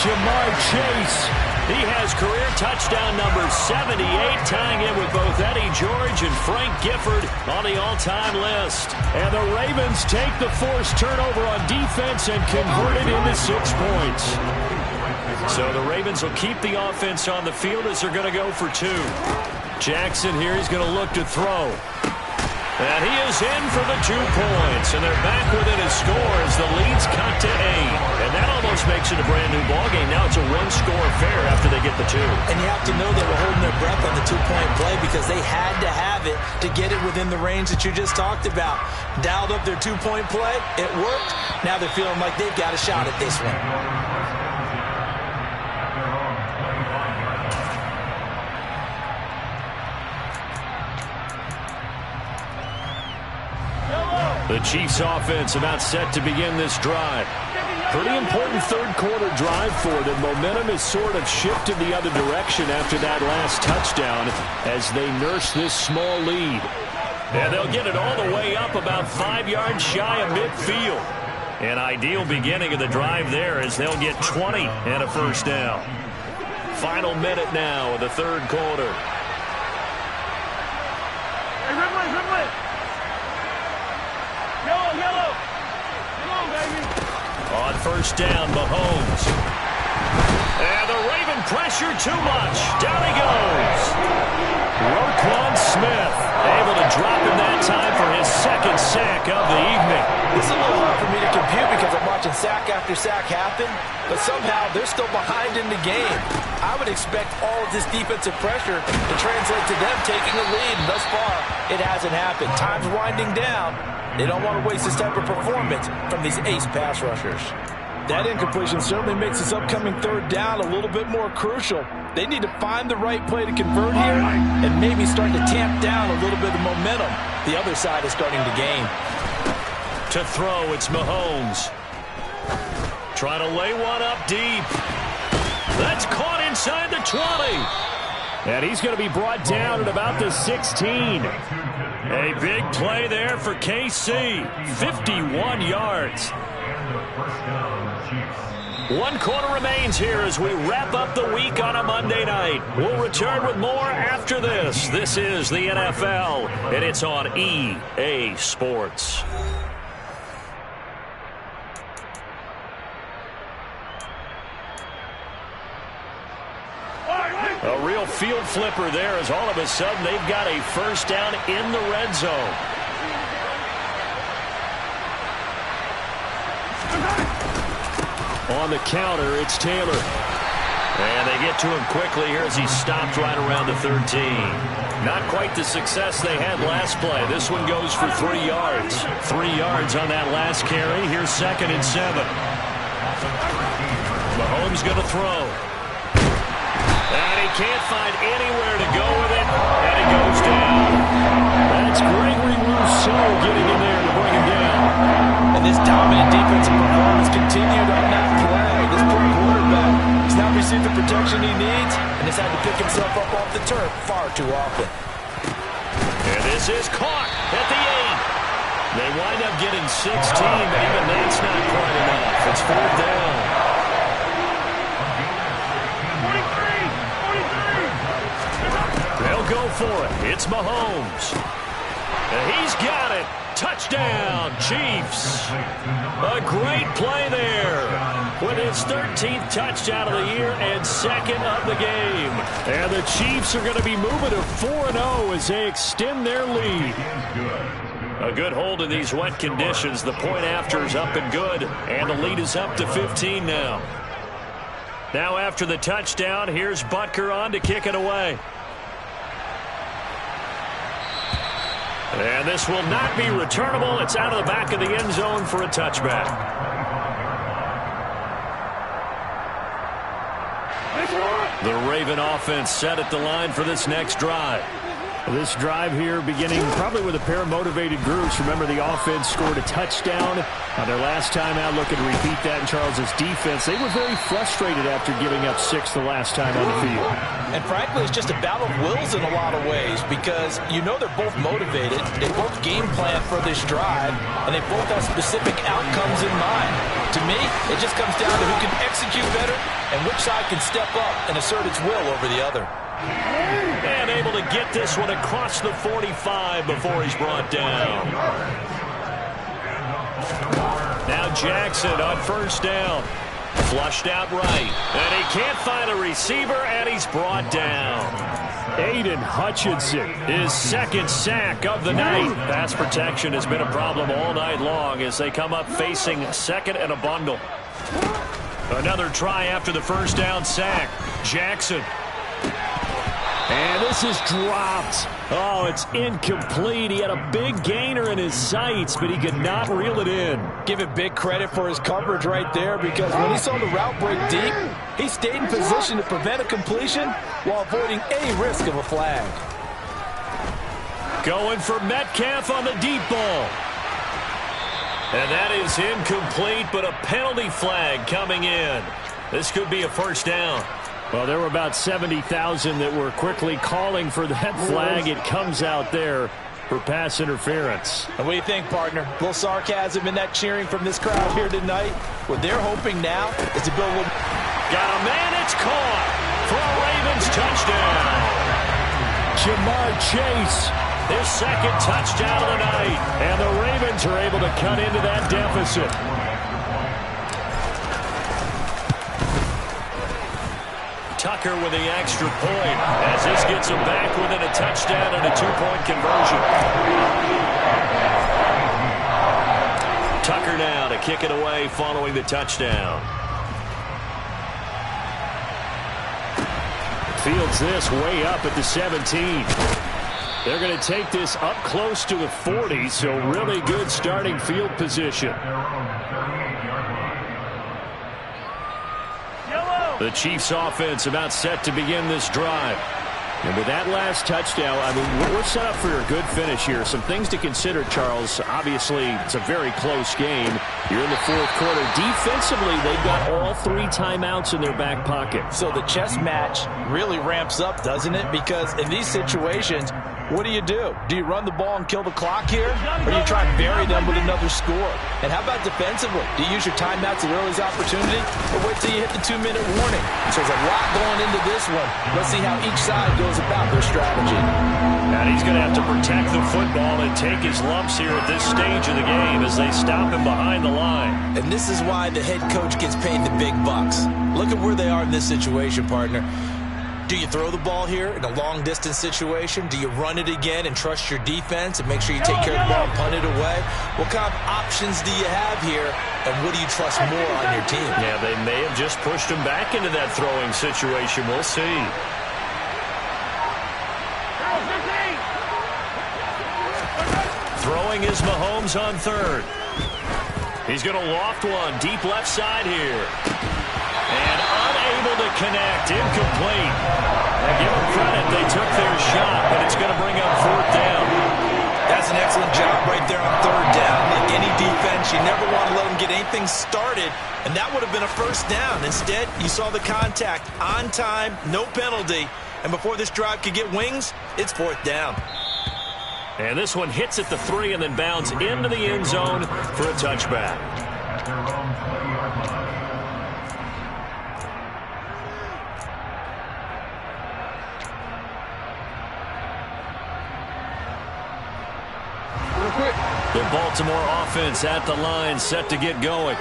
Jamar Chase. He has career touchdown number 78, tying in with both Eddie George and Frank Gifford on the all-time list. And the Ravens take the forced turnover on defense and convert it into 6 points. So the Ravens will keep the offense on the field as they're going to go for 2. Jackson here is going to look to throw. And he is in for the 2 points. And they're back within a score as the lead's cut to 8. And that almost makes it a brand new ballgame. Now it's a 1-score affair after they get the 2. And you have to know they were holding their breath on the 2-point play because they had to have it to get it within the range that you just talked about. Dialed up their 2-point play. It worked. Now they're feeling like they've got a shot at this one. The Chiefs offense about set to begin this drive. Pretty important third quarter drive for them. Momentum has sort of shifted the other direction after that last touchdown as they nurse this small lead. And they'll get it all the way up about 5 yards shy of midfield. An ideal beginning of the drive there as they'll get 20 and a first down. Final minute now of the third quarter. On first down, Mahomes. And the Raven pressure too much. Down he goes. Roquan Smith able to drop him that time for his 2nd sack of the evening. This is a little hard for me to compute because I'm watching sack after sack happen, but somehow they're still behind in the game. I would expect all of this defensive pressure to translate to them taking a lead, and thus far, it hasn't happened. Time's winding down. They don't want to waste this type of performance from these ace pass rushers. That incompletion certainly makes this upcoming third down a little bit more crucial. They need to find the right play to convert here and maybe start to tamp down a little bit of momentum. The other side is starting to gain. To throw, it's Mahomes. Trying to lay one up deep. That's caught inside the 20. And he's going to be brought down at about the 16. A big play there for KC. 51 yards. 1 quarter remains here as we wrap up the week on a Monday night. We'll return with more after this. This is the NFL, and it's on EA Sports. A real field flipper there as all of a sudden they've got a first down in the red zone. On the counter, it's Taylor. And they get to him quickly here as he stopped right around the 13. Not quite the success they had last play. This one goes for 3 yards. 3 yards on that last carry. Here's 2nd and 7. Mahomes going to throw. And he can't find anywhere to go with it. And he he goes down. That's Gregory Rousseau getting in there to bring him down. And this dominant defensive performance continued on that play. This poor quarterback has not received the protection he needs and has had to pick himself up off the turf far too often. And this is caught at the 8. They wind up getting 16, but even that's not quite enough. It's 4th down. They'll go for it. It's Mahomes. And he's got it. Touchdown, Chiefs. A great play there with his 13th touchdown of the year and second of the game. And the Chiefs are going to be moving to 4-0 as they extend their lead. A good hold in these wet conditions. The point after is up and good, and the lead is up to 15 now. Now after the touchdown, here's Butker on to kick it away. And this will not be returnable. It's out of the back of the end zone for a touchback. The Raven offense set at the line for this next drive. This drive here beginning probably with a pair of motivated groups. Remember, the offense scored a touchdown on their last time out. Looking to repeat that in Charles's defense. They were very frustrated after giving up 6 the last time on the field. And frankly, it's just a battle of wills in a lot of ways because you know they're both motivated. They both game plan for this drive, and they both have specific outcomes in mind. To me, it just comes down to who can execute better and which side can step up and assert its will over the other. And able to get this one across the 45 before he's brought down. Now Jackson on 1st down. Flushed out right. And he can't find a receiver, and he's brought down. Aiden Hutchinson, his 2nd sack of the night. Pass protection has been a problem all night long as they come up facing 2nd and a bundle. Another try after the 1st down sack. Jackson. And this is dropped. Oh, it's incomplete. He had a big gainer in his sights, but he could not reel it in. Give him big credit for his coverage right there because when he saw the route break deep, he stayed in position to prevent a completion while avoiding any risk of a flag. Going for Metcalf on the deep ball. And that is incomplete, but a penalty flag coming in. This could be a 1st down. Well, there were about 70,000 that were quickly calling for that flag. It comes out there for pass interference. And what do you think, partner? A little sarcasm in that cheering from this crowd here tonight. What they're hoping now is to build one. Got a man, it's caught for a Ravens touchdown. Jamar Chase, his 2nd touchdown of the night. And the Ravens are able to cut into that deficit. Tucker with the extra point as this gets him back within a touchdown and a 2-point conversion. Tucker now to kick it away following the touchdown. Fields this way up at the 17. They're going to take this up close to the 40, so really good starting field position. The Chiefs offense about set to begin this drive. And with that last touchdown, I mean, we're set up for a good finish here. Some things to consider, Charles. Obviously, it's a very close game. You're in the 4th quarter. Defensively, they've got all 3 timeouts in their back pocket. So the chess match really ramps up, doesn't it? Because in these situations, what do? Do you run the ball and kill the clock here? Or do you try and bury them with another score? And how about defensively? Do you use your timeouts at early's opportunity? Or wait till you hit the 2-minute warning? So there's a lot going into this one. Let's see how each side goes about their strategy. And he's going to have to protect the football and take his lumps here at this stage of the game as they stop him behind the line. And this is why the head coach gets paid the big bucks. Look at where they are in this situation, partner. Do you throw the ball here in a long-distance situation? Do you run it again and trust your defense and make sure you take care of the ball and punt it away? What kind of options do you have here, and what do you trust more on your team? Yeah, they may have just pushed him back into that throwing situation. We'll see. Throwing is Mahomes on 3rd. He's going to loft one deep left side here. And unable to connect. Incomplete. Now give them credit. They took their shot, but it's going to bring up 4th down. That's an excellent job right there on 3rd down. Like any defense, you never want to let them get anything started, and that would have been a 1st down. Instead, you saw the contact on time, no penalty, and before this drive could get wings, it's 4th down. And this one hits at the 3 and then bounds into the end zone for a touchback. The Baltimore offense at the line, set to get going.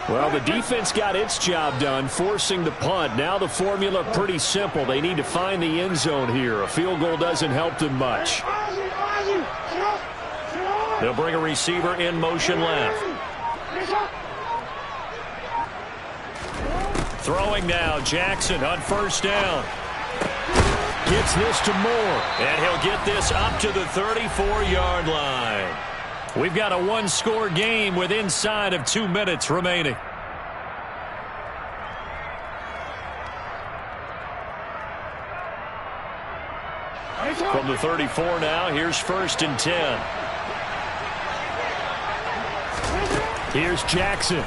Well, the defense got its job done, forcing the punt. Now the formula pretty simple. They need to find the end zone here. A field goal doesn't help them much. They'll bring a receiver in motion left. Throwing now, Jackson on 1st down. Gets this to Moore, and he'll get this up to the 34-yard line. We've got a 1-score game with inside of 2 minutes remaining. From the 34 now, here's 1st and 10. Here's Jackson.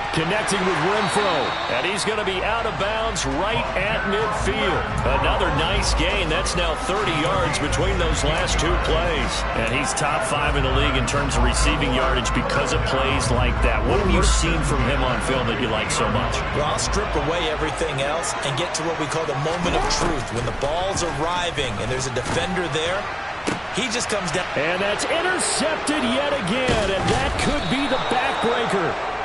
Connecting with Renfro, and he's going to be out of bounds right at midfield. Another nice gain. That's now 30 yards between those last 2 plays. And he's top 5 in the league in terms of receiving yardage because of plays like that. What have you seen from him on film that you like so much? Well, I'll strip away everything else and get to what we call the moment of truth. When the ball's arriving and there's a defender there, he just comes down. And that's intercepted yet again, and that could be the backbreaker.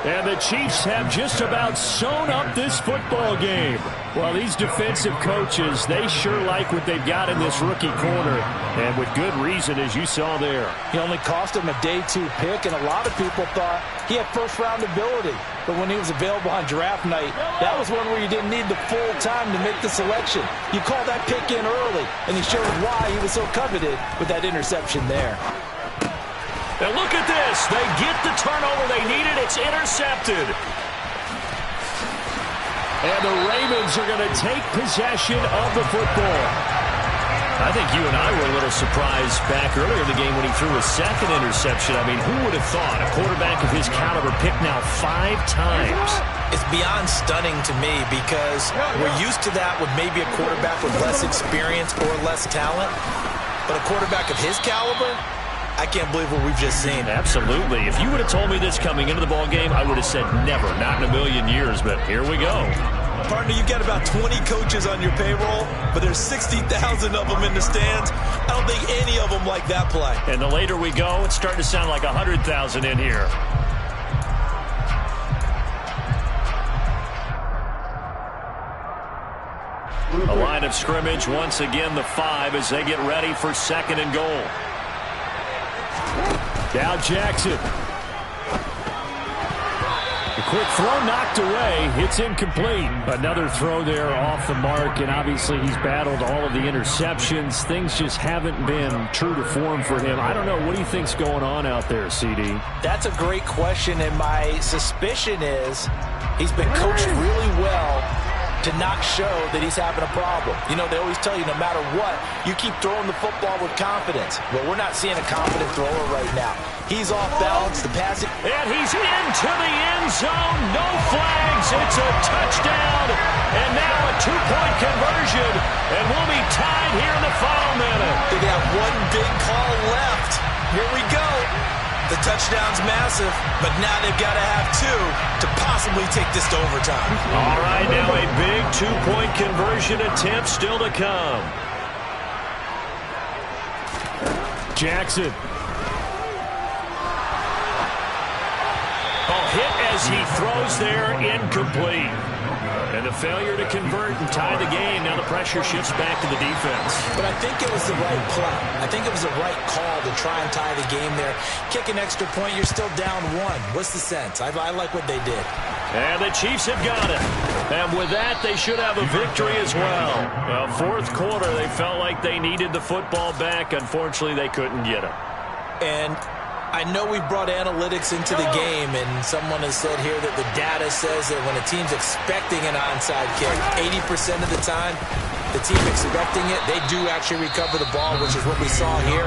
And the Chiefs have just about sewn up this football game. Well, these defensive coaches, they sure like what they've got in this rookie corner. And with good reason, as you saw there. He only cost him a day 2 pick, and a lot of people thought he had 1st-round ability. But when he was available on draft night, that was one where you didn't need the full time to make the selection. You call that pick in early, and he showed why he was so coveted with that interception there. And look at this. They get the turnover they needed. It's intercepted. And the Ravens are going to take possession of the football. I think you and I were a little surprised back earlier in the game when he threw a 2nd interception. I mean, who would have thought a quarterback of his caliber picked now 5 times? It's beyond stunning to me because we're used to that with maybe a quarterback with less experience or less talent. But a quarterback of his caliber, I can't believe what we've just seen. Absolutely. If you would have told me this coming into the ball game, I would have said never, not in a million years, but here we go. Partner, you've got about 20 coaches on your payroll, but there's 60,000 of them in the stands. I don't think any of them like that play. And the later we go, it's starting to sound like 100,000 in here. A line of scrimmage, once again the 5 as they get ready for 2nd and goal. Now Jackson. The quick throw knocked away. It's incomplete. Another throw there off the mark, and obviously he's battled all of the interceptions. Things just haven't been true to form for him. I don't know. What do you think's going on out there, CD? That's a great question, and my suspicion is he's been coached really well to not show that he's having a problem. You know, they always tell you no matter what, you keep throwing the football with confidence. Well, we're not seeing a confident thrower right now. He's off balance. The passing. And he's into the end zone. No flags. It's a touchdown. And now a 2-point conversion. And we'll be tied here in the final minute. They got one big call left. Here we go. The touchdown's massive, but now they've got to have 2 to possibly take this to overtime. All right, now a big 2-point conversion attempt still to come. Jackson. Hit as he throws there, incomplete. And the failure to convert and tie the game. Now the pressure shifts back to the defense. But I think it was the right play. I think it was the right call to try and tie the game there. Kick an extra point, you're still down 1. What's the sense? I like what they did. And the Chiefs have got it. And with that, they should have a victory as well. Well, 4th quarter, they felt like they needed the football back. Unfortunately, they couldn't get it. And I know we brought analytics into the game, and someone has said here that the data says that when a team's expecting an onside kick, 80% of the time, the team expecting it, they do actually recover the ball, which is what we saw here.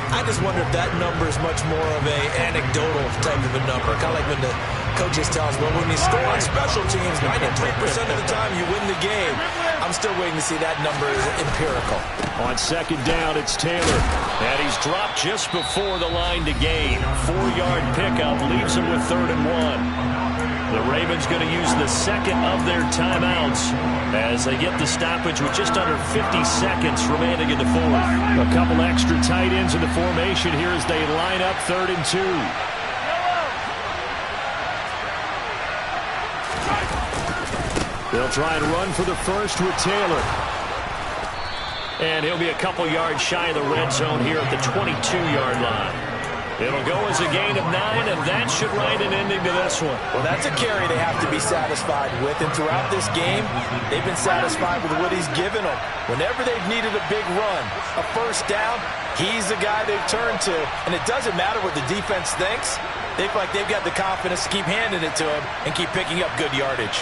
I just wonder if that number is much more of a anecdotal type of a number. Kind of like when the coaches tell us, well, when you score on special teams, 93% of the time you win the game. I'm still waiting to see that number is empirical. On second down, it's Taylor. And he's dropped just before the line to gain. 4-yard pickup leaves him with 3rd and 1. The Ravens going to use the second of their timeouts as they get the stoppage with just under 50 seconds remaining in the fourth. A couple extra tight ends in the formation here as they line up 3rd and 2. They'll try and run for the first with Taylor. And he'll be a couple yards shy of the red zone here at the 22-yard line. It'll go as a gain of 9, and that should write an ending to this one. Well, that's a carry they have to be satisfied with. And throughout this game, they've been satisfied with what he's given them. Whenever they've needed a big run, a first down, he's the guy they've turned to. And it doesn't matter what the defense thinks. They feel like they've got the confidence to keep handing it to him and keep picking up good yardage.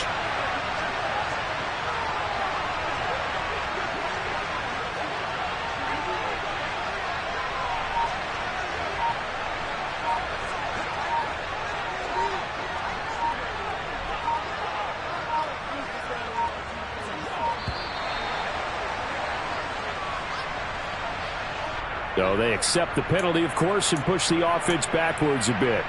So they accept the penalty, of course, and push the offense backwards a bit.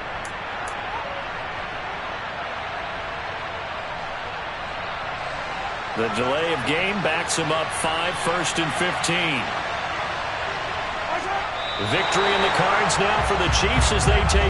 The delay of game backs him up 5, 1st and 15. Victory in the cards now for the Chiefs as they take